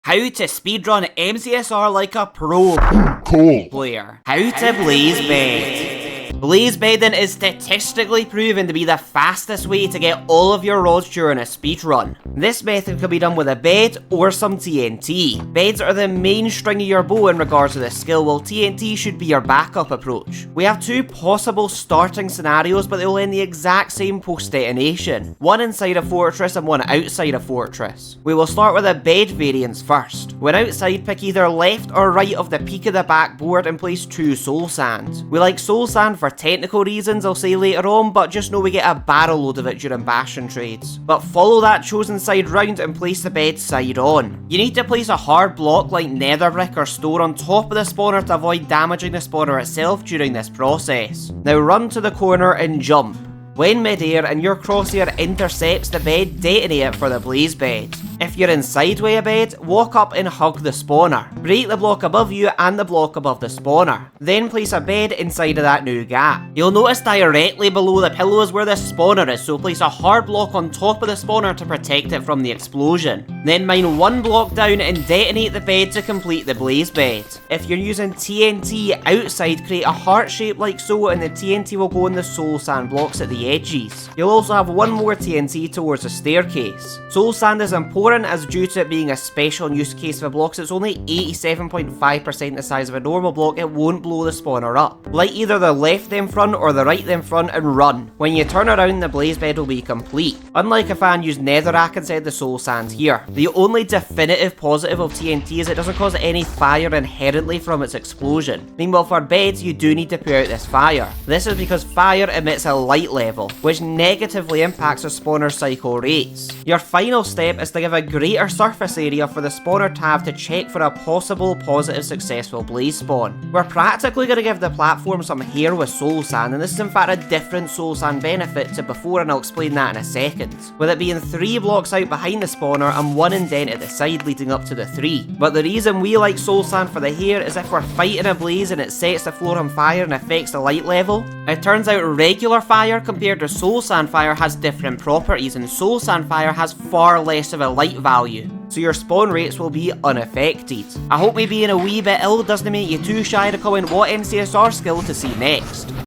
How to speedrun MCSR like a pro player. How to blaze bed. Blaze bedding is statistically proven to be the fastest way to get all of your rods during a speedrun. This method can be done with a bed or some TNT. Beds are the main string of your bow in regards to this skill, while TNT should be your backup approach. We have two possible starting scenarios, but they will end the exact same post detonation. One inside a fortress and one outside a fortress. We will start with a bed variance first. When outside, pick either left or right of the peak of the backboard and place 2 soul sands. We like soul sand for technical reasons I'll say later on, but just know we get a barrel load of it during bastion trades. But follow that chosen side round and place the bed side on. You need to place a hard block like nether brick or stone on top of the spawner to avoid damaging the spawner itself during this process. Now run to the corner and jump. When mid-air and your crosshair intercepts the bed, detonate it for the blaze bed. If you're inside with a bed, walk up and hug the spawner. Break the block above you and the block above the spawner. Then place a bed inside of that new gap. You'll notice directly below the pillow is where the spawner is, so place a hard block on top of the spawner to protect it from the explosion. Then mine 1 block down and detonate the bed to complete the blaze bed. If you're using TNT outside, create a heart shape like so, and the TNT will go in the soul sand blocks at the edges. You'll also have 1 more TNT towards the staircase. Soul sand is important as due to it being a special use case for blocks, it's only 87.5% the size of a normal block, it won't blow the spawner up. Light either the left them front or the right them front and run. When you turn around, the blaze bed will be complete. Unlike if I use netherrack inside the soul sand here. The only definitive positive of TNT is it doesn't cause any fire inherently from its explosion. Meanwhile for beds, you do need to put out this fire. This is because fire emits a light level, which negatively impacts the spawner cycle rates. Your final step is to give a greater surface area for the spawner to have to check for a possible positive successful blaze spawn. We're practically going to give the platform some hair with soul sand, and this is in fact a different soul sand benefit to before, and I'll explain that in a second. With it being 3 blocks out behind the spawner and 1 indent at the side leading up to the 3. But the reason we like soul sand for the hair is if we're fighting a blaze and it sets the floor on fire and affects the light level. It turns out regular fire compared to soul sand fire has different properties, and soul sand fire has far less of a light value, so your spawn rates will be unaffected. I hope me being a wee bit ill doesn't make you too shy to comment what MCSR skill to see next.